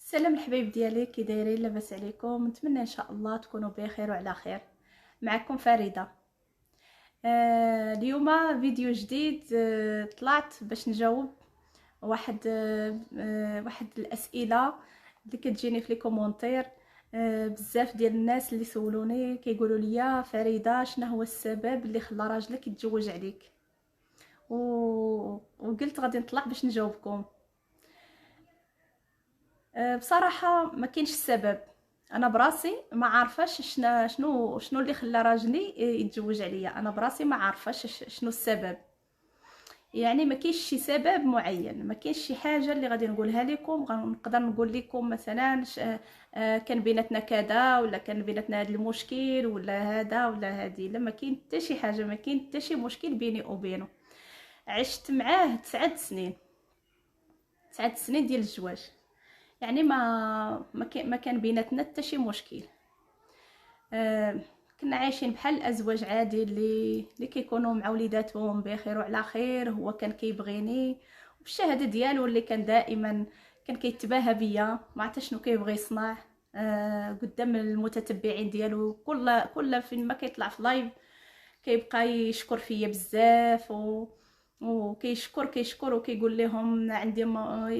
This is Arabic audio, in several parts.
السلام الحبايب ديالي، كي دايرين؟ لاباس عليكم؟ نتمنى ان شاء الله تكونوا بخير وعلى خير. معكم فريده. اليوم فيديو جديد. طلعت باش نجاوب واحد الاسئله اللي كتجيني في لي كومونتير. بزاف ديال الناس اللي سولوني كيقولوا لي فريده، شنو هو السبب اللي خلى راجلك يتزوج عليك؟ و... وقلت غادي نطلع باش نجاوبكم. بصراحه ما كاينش السبب. انا براسي ما عارفاش شنو اللي خلى راجلي يتزوج عليا. انا براسي ما عارفاش شنو السبب. يعني ما كاينش شي سبب معين، ما كاينش شي حاجه اللي غادي نقولها لكم. نقدر نقول لكم مثلا كان بيناتنا كذا، ولا كان بيناتنا هذا المشكل، ولا هذا ولا هذه. لا، ما كاين حتى شي حاجه، ما كاين حتى شي مشكل بيني وبينه. عشت معاه 9 سنين، 9 سنين ديال الزواج. يعني ما كان بيناتنا حتى شي مشكل. كنا عايشين بحال الازواج عادي اللي كيكونوا مع وليداتهم بخير وعلى خير. هو كان كيبغيني وبالشهاده ديالو اللي كان دائما كان كيتباهى بيا. ما عرفت شنو كيبغي يصنع قدام المتتبعين ديالو. كل فين ما كيطلع في لايف كيبقى يشكر فيا بزاف وكيشكر وكيقول لهم عندي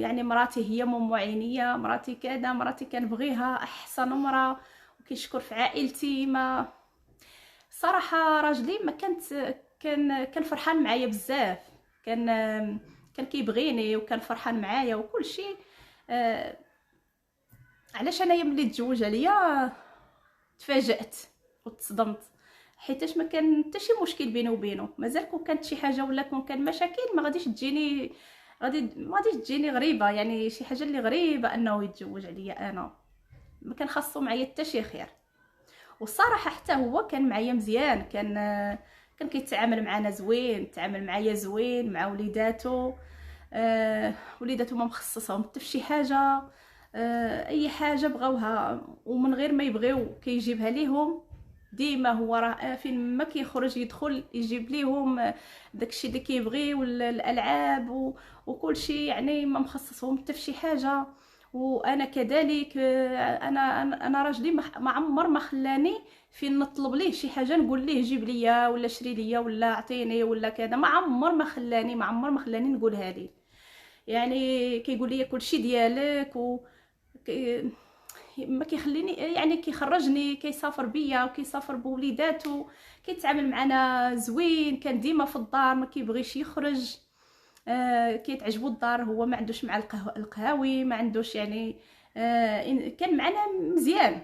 يعني مراتي هي عينيا، مراتي كذا، مراتي كنبغيها احسن مرا. وكيشكر في عائلتي. ما صراحه راجلي ما كان فرحان معايا بزاف. كان كان كيبغيني وكان فرحان معايا وكل شيء. علاش انايا ملي تزوج عليا تفاجأت وتصدمت، حيتاش ما كان حتى شي مشكل بيني وبينه. مازال كون كانت شي حاجه ولا كون كان مشاكل ما غاديش تجيني، ما غاديش تجيني غريبه. يعني شي حاجه اللي غريبه انه يتزوج عليا انا. ما كان خاصو معايا حتى شي خير. والصراحه حتى هو كان معايا مزيان. كان كيتعامل معنا زوين، تعامل معايا زوين مع وليداتو. وليداتو ما مخصصهم حتى في شي حاجه. اي حاجه بغاوها ومن غير ما يبغيو كيجيبها ليهم. ديما هو راه فين ما كيخرج يدخل يجيب ليهم داكشي اللي كيبغي، ولا الالعاب وكل شيء. يعني ما مخصصهم حتى في شي حاجه. وانا كذلك. انا راجلي ما عمر ما خلاني فين نطلب ليه شي حاجه نقول ليه جيب ليا ولا شري ليا ولا اعطيني ولا كذا. ما عمر ما خلاني نقولها ليه. يعني كيقول لي كل شيء ديالك ما كيخليني، يعني كيخرجني، كيسافر بيا وكيسافر بوليداتو. كيتعامل معنا زوين. كان ديما في الدار، ما كيبغيش يخرج. كيتعجبو الدار. هو ما عندوش مع القهاوي، ما عندوش يعني. كان معنا مزيان.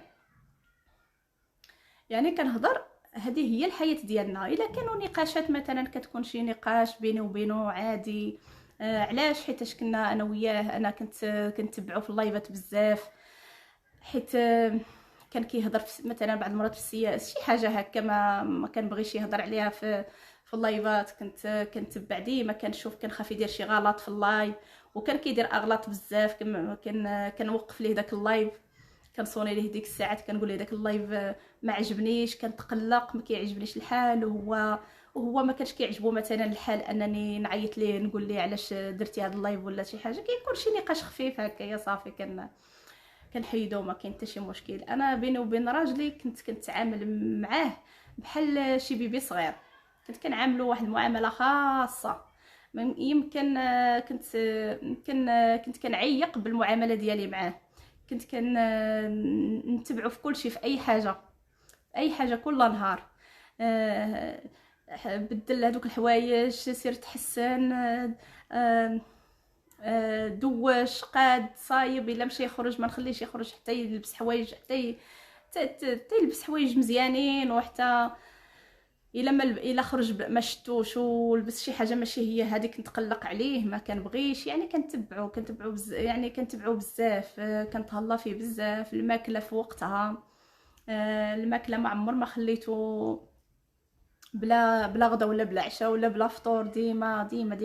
يعني كنهضر، هذه هي الحياه ديالنا. الا كانوا نقاشات مثلا، كتكون شي نقاش بيني وبينه عادي. علاش؟ حيتاش كنا انا وياه، انا كنتبعو في اللايفات بزاف. حيت كان كيهضر مثلا بعض المرات في السياسه، شي حاجه هكا ما كنبغيش يهضر عليها في اللايفات. كنتبع ديما، كنشوف كنخاف يدير شي غلط في اللايف. وكان كيدير اغلاط بزاف. كنوقف ليه داك اللايف، كنصوني ليه ديك الساعات، كنقول ليه داك اللايف ما عجبنيش، كنتقلق، ما كيعجبنيش الحال. وهو ما كانش كيعجبو مثلا الحال انني نعيط ليه نقول ليه علاش درتي هذا اللايف ولا شي حاجه. كيكون شي نقاش خفيف هكا يا صافي كنحيدو. ما كاين حتى شي مشكل. انا بيني وبين راجلي كنتعامل معاه بحال شي بيبي صغير. كنت كنعاملو واحد المعامله خاصه. يمكن كنت كنعيق بالمعامله ديالي معاه. كنت نتبعو في كل شيء، في اي حاجه كل نهار. بدل هذوك الحوايج، سير تحسن. دوش قاد صايب. الا مشى يخرج ما نخليش يخرج حتى يلبس حوايج، حتى يلبس حوايج مزيانين. وحتى الا خرج ما شتوش ولبس شي حاجه ماشي هي هذيك نتقلق عليه، ما كنبغيش. يعني كنتبعو يعني كنتبعو بزاف. كنتهلا فيه بزاف. الماكله في وقتها. الماكله ما عمر ما خليته بلا غدا ولا بلا عشاء ولا بلا فطور. ديما ديما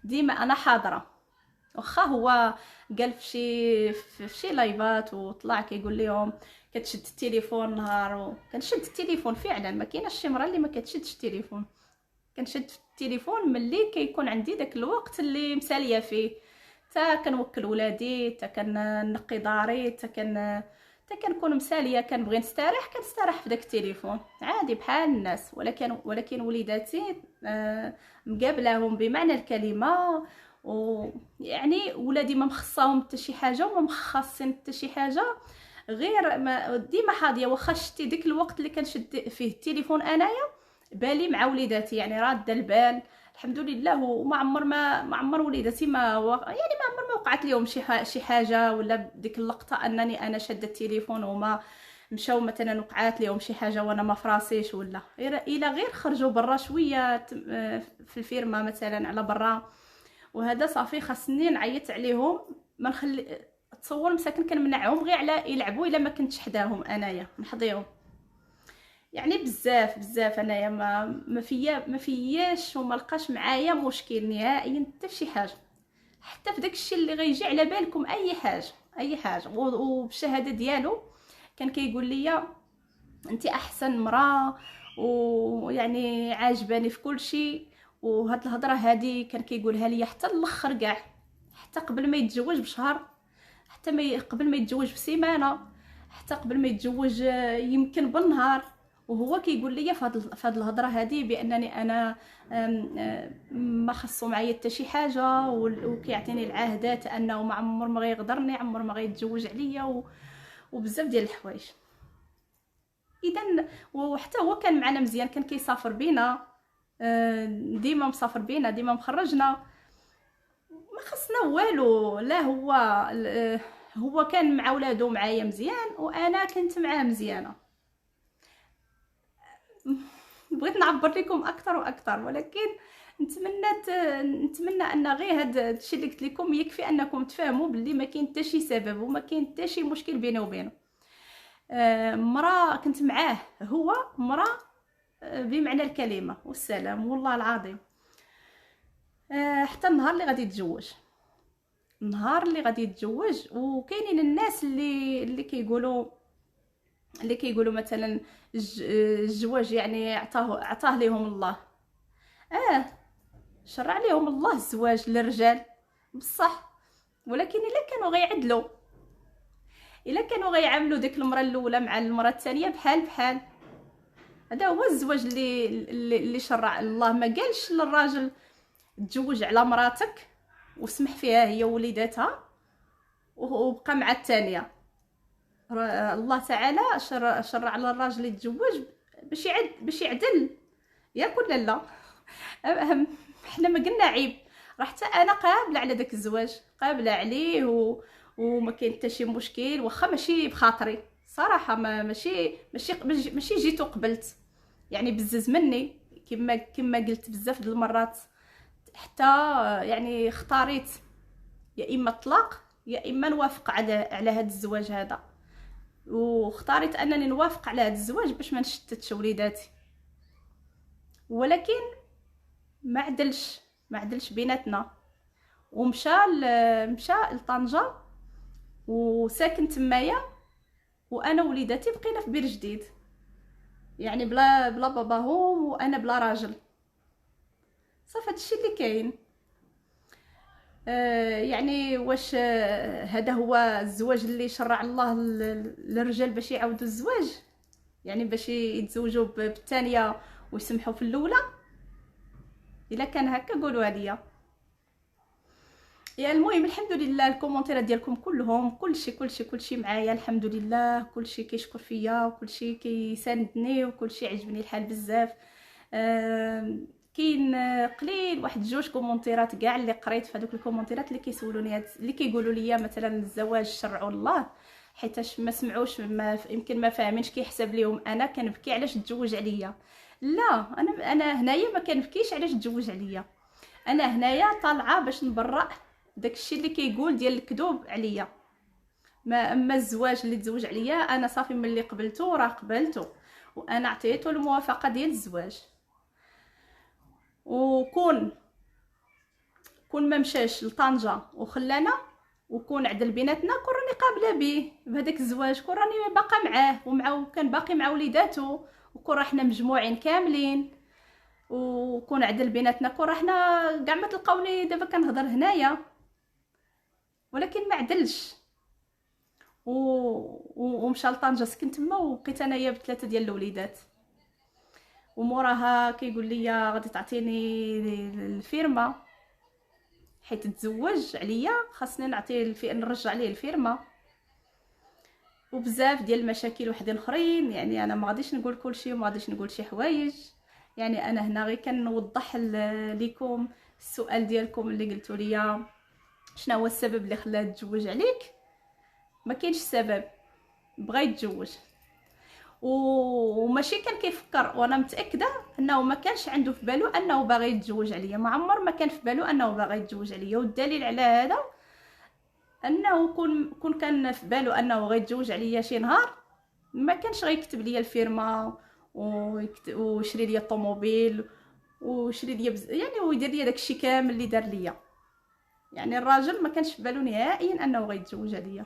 ديما انا حاضره. واخا هو قال في شي لايفات وطلع كيقول لهم كتشد التليفون نهار. كنشد التليفون فعلا. ما كايناش شي مره اللي ما كتشدش التليفون. كنشد التليفون ملي كيكون عندي داك الوقت اللي مساليه فيه. حتى كنوكل ولادي، حتى كنقي داري، حتى كنكون مساليه، كنبغي نستريح كنستريح في داك التليفون عادي بحال الناس. ولكن وليداتي مقابلاهم بمعنى الكلمه، ويعني ولادي ما مخصاهم حتى شي حاجه وما مخاصين حتى شي حاجه، غير ما ديما حاضيه. واخا شتي ديك الوقت اللي كنشد فيه التليفون انايا بالي مع وليداتي، يعني راده البال الحمد لله. وما عمر ما عمر وليداتي يعني ما عمر ما وقعت لهم شي حاجه، ولا ديك اللقطه انني انا شاده التليفون وما مشاو مثلا وقعات لهم شي حاجه وانا ما فراسيش، ولا الى غير خرجوا برا شويه في الفيرما مثلا على برا، وهذا صافي خاصني نعيط عليهم. ما نخلي تصور مساكن كنمنعهم غير على يلعبوا الا ما كنتش حداهم انايا نحضيهم. يعني بزاف انايا ما فياش وما لقاش معايا مشكل نهائيا حتى شي حاجه، حتى في داك الشيء اللي غيجي على بالكم اي حاجه. وبالشهاده ديالو كان كيقول لي انت احسن مراه، ويعني عاجباني في كل شيء. وهاد الهضره هادي كان كيقولها لي حتى الاخر كاع، حتى قبل ما يتزوج بشهر، حتى قبل ما يتزوج بسيمانه، حتى قبل ما يتزوج يمكن بالنهار. وهو كيقول لي فهاد الهضره هذه بانني انا ما خصو معايا حتى شي حاجه، وكيعطيني العهدات انه ما عمر ما غيغدرني، عمر ما غيتزوج عليا، وبزاف ديال الحوايج. اذا وحتى هو كان معنا مزيان، كان كيسافر بينا ديما مسافر بينا، ديما مخرجنا، ما خصنا والو. لا هو كان مع ولادو معايا مزيان، وانا كنت معاه مزيانه. بغيت نعبر لكم اكثر واكثر، ولكن نتمنى ان غير هذا الشيء اللي قلت لكم يكفي انكم تفهموا باللي ما كاين حتى شي سبب وما كاين حتى شي مشكل بيني وبينه. مرا كنت معاه، هو مرا بمعنى الكلمه والسلام والله العظيم. حتى النهار اللي غادي يتزوج، وكاينين الناس اللي كيقولوا مثلا الزواج يعني عطاه لهم الله. شرع لهم الله الزواج للرجال بصح، ولكن الا كانوا غيعاملوا ديك المراه الاولى مع المراه الثانيه بحال هذا هو الزواج اللي شرع الله. ما قالش للراجل تزوج على مراتك وسمح فيها هي ووليداتها وبقى مع الثانيه. الله تعالى شرع للراجل يتزوج باش يعدل، ياك ولا لا؟ حنا ما قلنا عيب، راه حتى انا قابله على داك الزواج، قابله عليه وما كاين حتى شي مشكل، واخا ماشي بخاطري صراحه، ماشي جيتو قبلت، يعني بزز مني كما قلت بزاف د المرات. حتى يعني اختاريت يا اما الطلاق يا اما نوافق على هذا الزواج هذا، واختاريت انني نوافق على هذا الزواج باش ما نشتتش وليداتي. ولكن ما عدلش بيناتنا، ومشى لطنجة وساكن تمايا، وانا وليداتي بقينا في بير جديد، يعني بلا باباهم وانا بلا راجل. صافي هادشي اللي كاين. يعني واش هذا هو الزواج اللي شرع الله للرجال باش يعاودوا الزواج، يعني باش يتزوجوا بالثانيه ويسمحوا في الاولى؟ الا كان هكا قولوا لي. يا المهم الحمد لله الكومونتيرات ديالكم كلهم كلشي معايا الحمد لله، كلشي كيشكر فيا وكلشي كيساندني وكلشي عجبني الحال بزاف. كاين قليل واحد جوج كومونتيرات كاع اللي قريت في هذوك الكومونتيرات اللي كيسولوني اللي كيقولوا لي مثلا الزواج شرعوا الله، حيتاش ما سمعوش، يمكن ما فاهمينش كيحسب ليهم انا كنبكي علاش تزوج عليا. لا، انا هنايا ما كنبكيش علاش تزوج عليا، انا هنايا طالعه باش نبرأ داكشي اللي كيقول ديال الكذوب عليا. اما الزواج اللي تزوج عليا انا صافي ملي قبلته راه قبلته، وانا عطيته الموافقه ديال الزواج. وكون ما مشاش لطنجة وخلانا وكون عدل بيناتنا، كون راني قابله به بهذاك الزواج، كون راني باقا معاه وكان باقي مع وليداتو، وكون رحنا مجموعين كاملين وكون عدل بيناتنا، كون رحنا كاع ما تلقاوني دابا كنهضر هنايا. ولكن ما عدلش ومشى لطنجة سكن تما، وبقيت انايا بثلاثه ديال الوليدات. وموراها كيقول لي غادي تعطيني الفيرما حيت تزوج عليا، خاصني نرجع ليه الفيرما. وبزاف ديال المشاكل وحدين اخرين. يعني انا ما غاديش نقول كل شيء وما غاديش نقول شي حوايج، يعني انا هنا غير كنوضح لكم السؤال ديالكم اللي قلتوا لي شنو هو السبب اللي خلاه تزوج عليك. ما كاينش سبب، بغا يتزوج وماشي كان كيفكر، وانا متاكده انه ما كانش عنده في بالو انه باغي يتزوج عليا، ما عمر ما كان في بالو انه باغي يتزوج عليا. والدليل على هذا انه كون كان في بالو انه غيتزوج عليا شي نهار، ما كانش غيكتب ليا الفيرما ويشري ليا الطوموبيل ويشري ليا يعني ويدير ليا داكشي كامل اللي دار ليا. يعني الراجل ما كانش في بالو نهائيا انه غيتزوج عليا.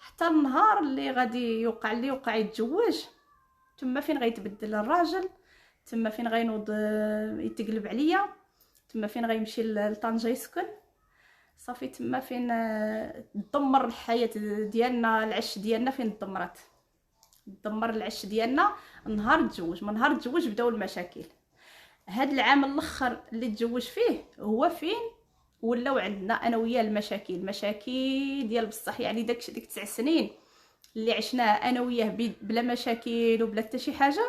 حتى النهار اللي غادي يوقع لي وقع يتزوج، تما فين غيتبدل الراجل، تما فين غينوض يتقلب عليا، تما فين غيمشي لطنجة يسكن. صافي تما فين تدمر الحياه ديالنا، العش ديالنا فين دمر العش ديالنا. نهار تزوج، من نهار تزوج بداو المشاكل. هاد العام الاخر اللي تزوج فيه هو فين ولاو عندنا انا وياه المشاكل، مشاكل ديال بصح. يعني ديك 9 سنين اللي عشناه انا وياه بلا مشاكل وبلا حتى شي حاجه،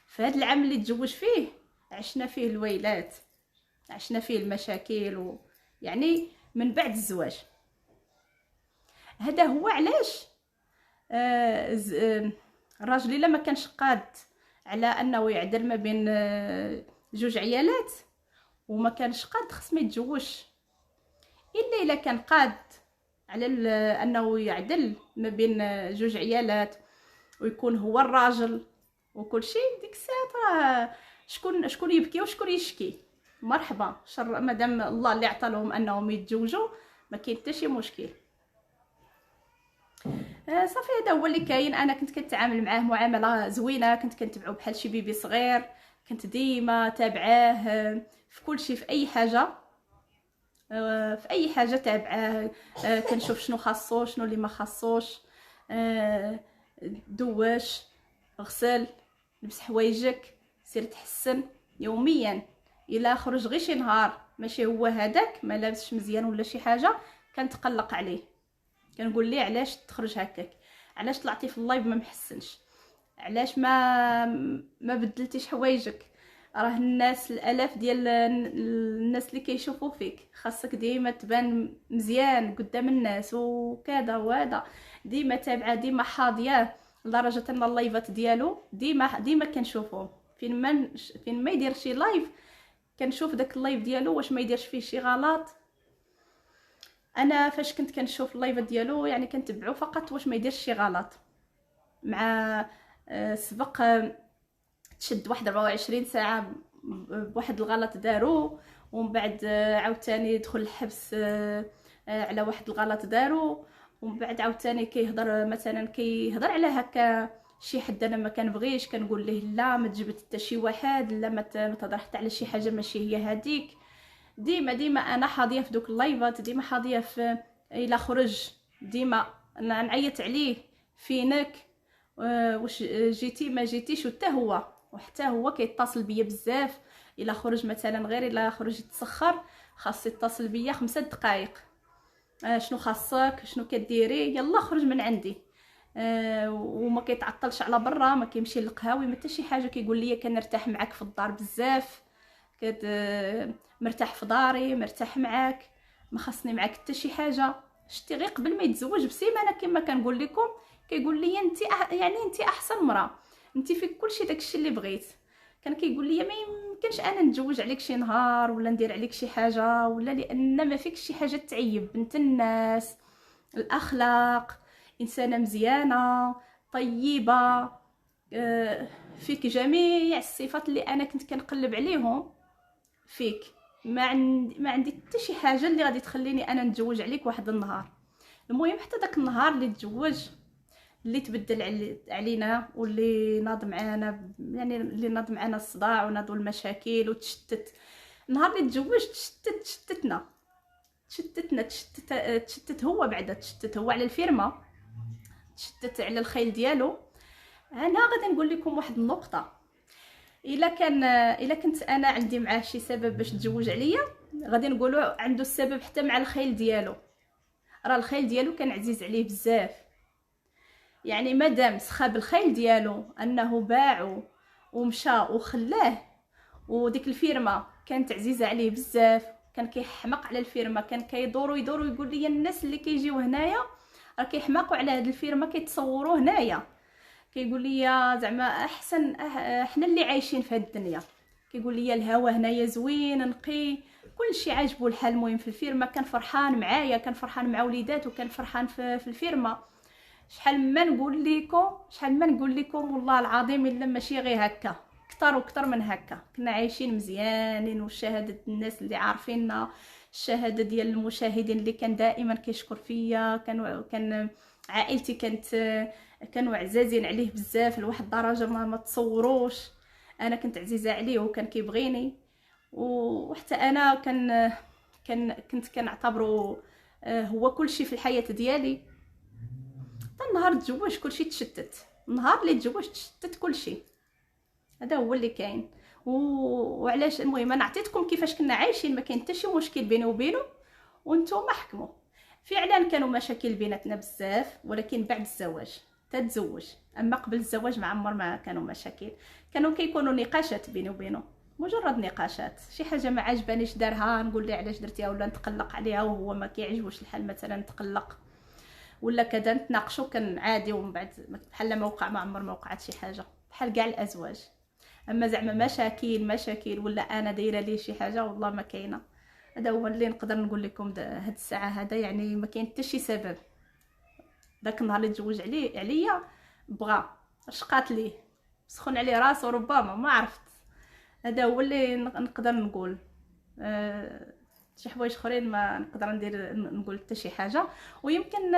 فهاد العام اللي تزوج فيه عشنا فيه الويلات، عشنا فيه المشاكل يعني من بعد الزواج. هذا هو علاش الراجل الا ما كانش قاد على انه يعدل ما بين جوج عيالات وما كانش قاد، خص ما يتزوجش. الا كان قاد على انه يعدل ما بين جوج عيالات ويكون هو الراجل وكل شيء، ديك الساعه راه شكون يبكي وشكون يشكي. مرحبا شر، مادام الله اللي عطى لهم انهم يتزوجوا ما كاين حتى شي مشكل. صافي هذا هو اللي كاين. انا كنت كنتعامل معاه معامله زوينه، كنت كنتبعو بحال شي بيبي صغير، كنت ديما تابعاه في كل شيء، في اي حاجه، في اي حاجه تابعاه. كنشوف شنو خاصو شنو اللي ما خاصوش. دواش، غسل، لبس حوايجك، سير تحسن يوميا. الا خرج غير شي نهار ماشي هو هذاك ما لابسش مزيان ولا شي حاجه كنتقلق عليه، كنقول ليه علاش تخرج هكاك، علاش طلعتي في اللايف ما محسنش، علاش ما بدلتيش حوايجك. راه الناس الالاف ديال الناس اللي كيشوفوا فيك، خاصك ديما تبان مزيان قدام الناس وكذا وهذا. ديما تابعه، ديما حاضيه، لدرجه ان اللايفات ديالو ديما كنشوفوه. فين ما يدير شي لايف كنشوف داك اللايف ديالو واش ما يديرش فيه شي غلط. انا فاش كنت كنشوف اللايف ديالو يعني كنتبعو فقط واش ما يديرش شي غلط. مع سبق تشد واحد 24 ساعه بواحد الغلط دارو، ومن بعد عاوتاني يدخل الحبس على واحد الغلط دارو، ومن بعد عاوتاني كيهضر مثلا كيهضر على هكا شي حد انا ما كنبغيش، كنقول ليه لا ما تجبد حتى شي واحد، لا ما تهضر حتى على شي حاجه ماشي هي هذيك. ديما انا حاضيه في دوك اللايفات، ديما حاضيه في الا خرج ديما نعيط عليه فينك واش جيتي ما جيتيش. وحتى هو كيتصل بيا بزاف. الا خرج مثلا غير الا خرج يتسخر خاص يتصل بيا 5 دقائق، شنو خاصك شنو كديري يلا خرج من عندي. وما كيتعطلش على برا، ما كيمشي للقهاوي ما حتى شي حاجه. كيقول لي كنرتاح معاك في الدار بزاف، مرتاح في داري، مرتاح معاك، ما خاصني معاك حتى شي حاجه. شتي غير قبل ما يتزوج بسيمانه كما كنقول لكم كيقول لي انت يعني انت احسن مراه، انت فيك كلشي داكشي اللي بغيت. كان كيقول لي ما يمكنش انا نتزوج عليك شي نهار ولا ندير عليك شي حاجه ولا، لان ما فيكش شي حاجه تعيب. بنت الناس، الاخلاق، انسانه مزيانه طيبه، فيك جميع الصفات اللي انا كنت كنقلب عليهم فيك. ما عندي حتى شي حاجه اللي غادي تخليني انا نتزوج عليك واحد النهار. المهم حتى داك النهار اللي تزوج، اللي تبدل علينا واللي ناض معانا، يعني اللي ناض معانا الصداع وناضوا المشاكل وتشتت. النهار اللي تزوجت تشتتنا. تشتت هو، بعدا تشتت هو على الفيرما، تشتت على الخيل ديالو. انا غادي نقول لكم واحد النقطه، الا كنت انا عندي معاه شي سبب باش تزوج عليا، غادي نقولوا عنده السبب حتى مع الخيل ديالو. راه الخيل ديالو كان عزيز عليه بزاف، يعني مادام سخاب الخيل ديالو انه باعو ومشى وخلاه، وديك الفيرما كانت عزيزه عليه بزاف، كان كيحماق على الفيرما، كان كيدورو يقول لي الناس اللي كيجيو هنايا راه كيحماقوا على هاد الفيرما، كيتصوروه هنايا، كيقول لي زعما احسن احنا اللي عايشين في هاد الدنيا. كيقول لي الهوا هنايا زوين نقي، كلشي عاجبو الحال. المهم في الفيرما كان فرحان معايا، كان فرحان مع وليداتو، كان فرحان في الفيرما. شحال ما نقول لكم والله العظيم الا ماشي غير هكا، كتر وكتر من هكا. كنا عايشين مزيانين، وشهاده الناس اللي عارفيننا، الشهاده ديال المشاهدين اللي كان دائما كيشكر فيا. كان عائلتي كانوا عزازين عليه بزاف لواحد الدرجه ما تصوروش. انا كنت عزيزه عليه وكان كيبغيني، وحتى انا كنت كنعتبره هو كلشي في الحياه ديالي. حتى النهار تزوج كلشي تشتت، النهار اللي تزوج تشتت كلشي. هذا هو اللي كاين. وعلاش؟ المهم انا عطيتكم كيفاش كنا عايشين، ما كاين حتى شي مشكل بيني وبينه، وانتم حكموا. فعلا كانوا مشاكل بيناتنا بزاف، ولكن بعد الزواج تتزوج. اما قبل الزواج ما عمر ما كانوا مشاكل، كانوا كيكونوا نقاشات بيني وبينه، مجرد نقاشات. شي حاجه ما عجبانيش دارها نقول ليه علاش درتيها، ولا نتقلق عليها وهو ما كيعجبوش الحال مثلا نتقلق ولا كذا، نتناقشوا كان عادي. ومن بعد بحال ما وقع، ما عمر ما وقعت شي حاجه بحال كاع الازواج. اما زعما مشاكل ولا انا دايره ليه شي حاجه، والله ما كاينه. هذا هو اللي نقدر نقول لكم هاد الساعه هذا، يعني ما كاين حتى شي سبب. داك النهار اللي تزوج عليا بغى شقات ليه، سخن عليه راسو ربما، ما عرفت. هذا هو اللي نقدر نقول. شي حوايج اخرين ما نقدر نقول حتى شي حاجه. ويمكن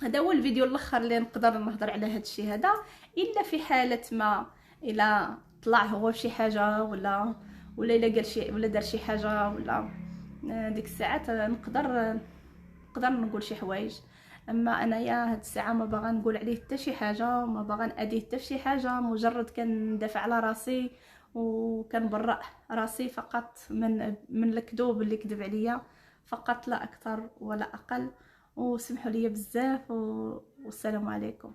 هذا هو الفيديو الاخر اللي نقدر نهضر على هذا الشيء هذا. الا في حاله ما، الا طلع هو شي حاجه، ولا الا قال شي، ولا دار شي حاجه، ولا ديك الساعات نقدر نقول شي حوايج. اما انايا هاد الساعه ما باغا نقول عليه حتى شي حاجه، ما باغا ناديه حتى شي حاجه، مجرد كندافع على راسي وكنبرأ راسي فقط من الكذوب اللي كذب عليا، فقط لا اكثر ولا اقل. وسمحوا لي بزاف، والسلام عليكم.